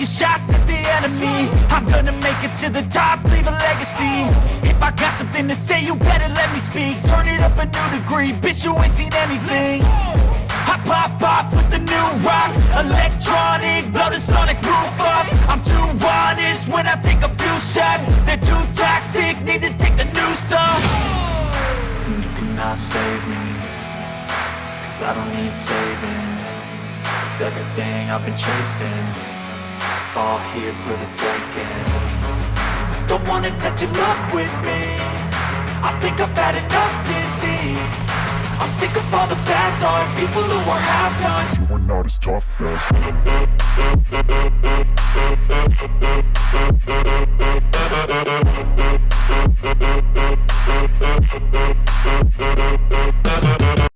taking shots at the enemy. I'm gonna make it to the top, leave a legacy. If I got something to say, you better let me speak. Turn it up a new degree, bitch, you ain't seen anything. I pop off with the new rock, electronic, blow the sonic roof up. I'm too honest when I take a few shots. They're too toxic, need to take the noose off. And you cannot save me, cause I don't need saving. It's everything I've been chasing, all here for the taking. Don't wanna test your luck with me, I think I've had enough disease. I'm sick of all the bad thoughts, people who are half-nots. You are not as tough as